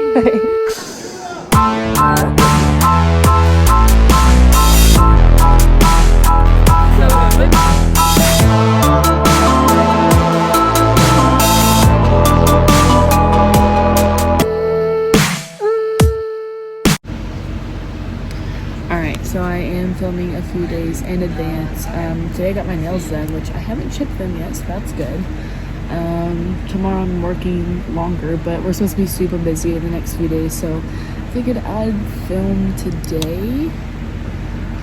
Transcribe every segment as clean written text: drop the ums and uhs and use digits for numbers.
Alright, so I am filming a few days in advance. Today I got my nails done, which I haven't chipped them yet, so that's good. Tomorrow I'm working longer, but we're supposed to be super busy in the next few days, so I figured I'd film today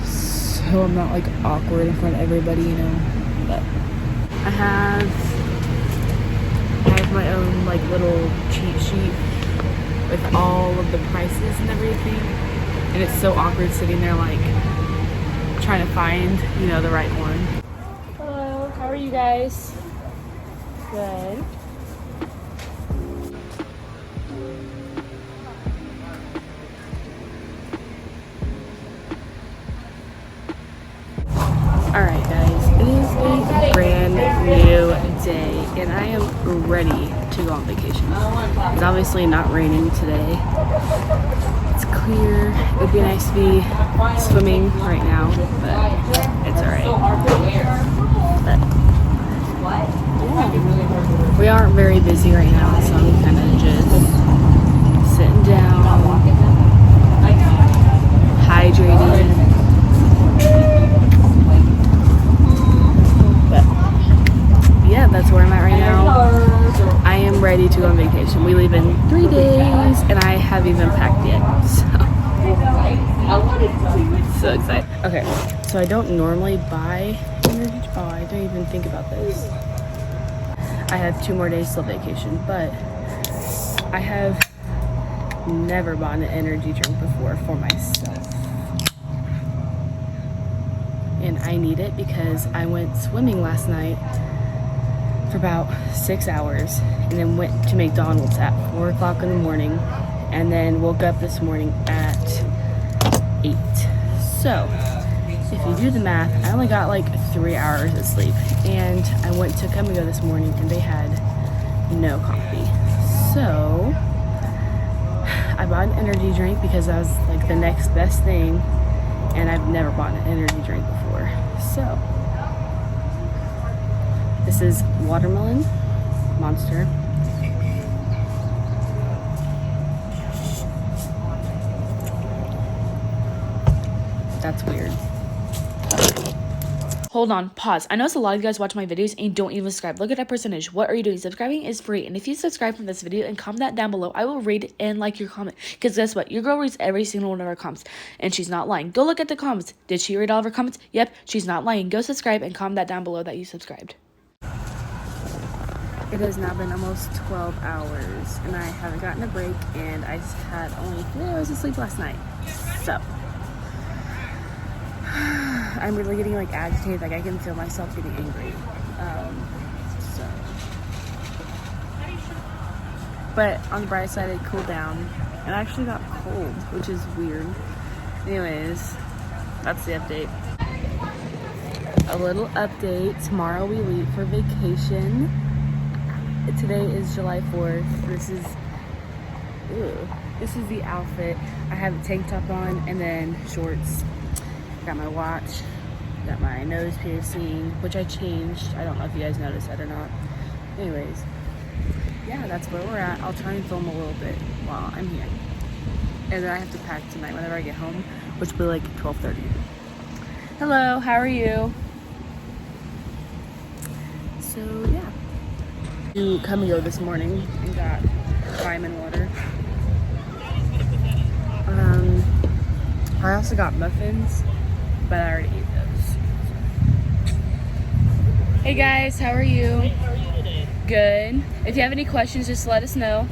so I'm not like awkward in front of everybody, you know. But I have my own like little cheat sheet with all of the prices and everything, and it's so awkward sitting there like trying to find, you know, the right one. Hello, how are you guys? Good. Alright guys, it is a brand new day and I am ready to go on vacation. It's obviously not raining today. It's clear. It would be nice to be swimming right now, but it's alright. We aren't very busy right now, so I'm kind of just sitting down, hydrating. But yeah, that's where I'm at right now. I am ready to go on vacation. We leave in 3 days, and I haven't even packed yet, so excited. Okay, so I don't normally buy energy. Oh, I didn't even think about this. I have 2 more days till vacation, but I have never bought an energy drink before for myself. And I need it because I went swimming last night for about 6 hours and then went to McDonald's at 4 o'clock in the morning and then woke up this morning at 8. So if you do the math, I only got like 3 hours of sleep, and I went to Come and Go this morning and they had no coffee. So I bought an energy drink because that was like the next best thing, and I've never bought an energy drink before. So this is watermelon Monster. That's weird. Hold on, pause. I know a lot of you guys watch my videos and don't even subscribe. Look at that percentage. What are you doing? Subscribing is free. And if you subscribe from this video and comment that down below, I will read it and like your comment. Because guess what? Your girl reads every single one of our comments. And she's not lying. Go look at the comments. Did she read all of her comments? Yep, she's not lying. Go subscribe and comment that down below that you subscribed. It has now been almost 12 hours and I haven't gotten a break, and I had only 3 hours of sleep last night. So I'm really getting like agitated, like I can feel myself getting angry. But on the bright side, it cooled down and I actually got cold, which is weird. Anyways, that's the update. A little update. Tomorrow we leave for vacation. Today is July 4th. This is the outfit. I have a tank top on and then shorts. Got my watch, got my nose piercing, which I changed. I don't know if you guys noticed that or not. Anyways, yeah, that's where we're at. I'll try and film a little bit while I'm here. And then I have to pack tonight whenever I get home, which will be like 12:30. Hello, how are you? So, yeah. You Come and Go this morning and got vitamin water. I also got muffins, but I already ate those. Hey guys, how are you? Hey, how are you today? Good. If you have any questions, just let us know.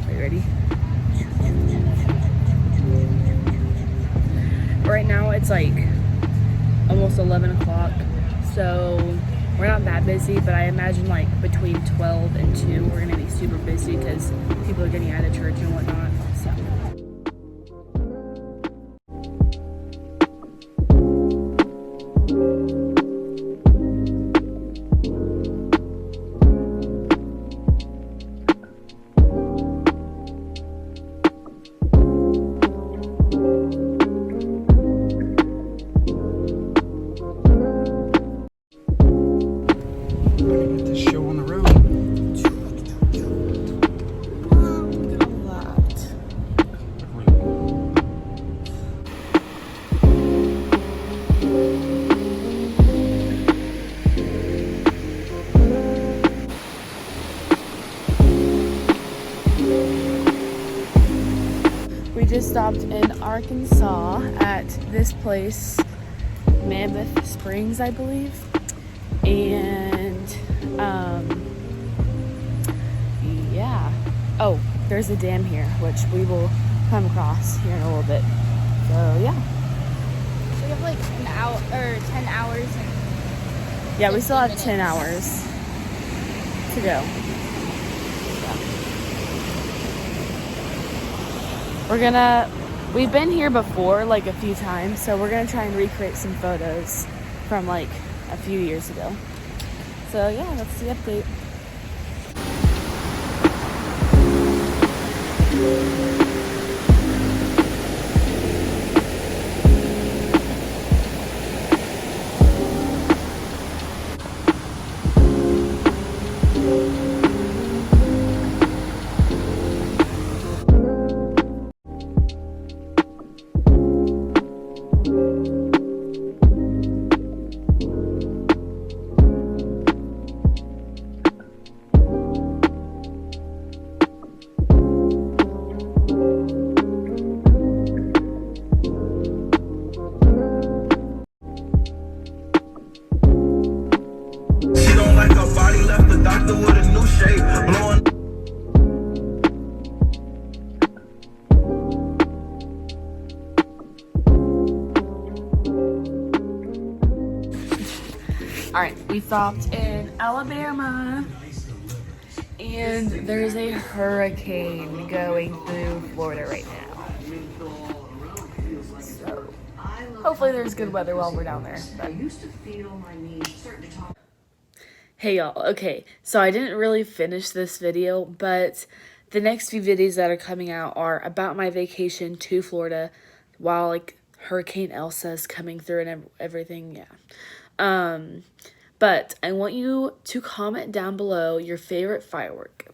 Are you ready? Right now it's like almost 11 o'clock, so we're not that busy, but I imagine like between 12 and 2 we're gonna be super busy because people are getting out of church and whatnot. So just stopped in Arkansas at this place, Mammoth Springs, I believe. And, yeah. Oh, there's a dam here, which we will come across here in a little bit. So, yeah. We have like an hour or 10 hours. Yeah, we still have 10 hours to go. We've been here before, like a few times, so we're gonna try and recreate some photos from like a few years ago. So yeah, that's the update. All right, we stopped in Alabama, and there's a hurricane going through Florida right now. So hopefully there's good weather while we're down there. But. Hey y'all, okay, so I didn't really finish this video, but the next few videos that are coming out are about my vacation to Florida while like Hurricane Elsa is coming through and everything, yeah. But I want you to comment down below your favorite firework.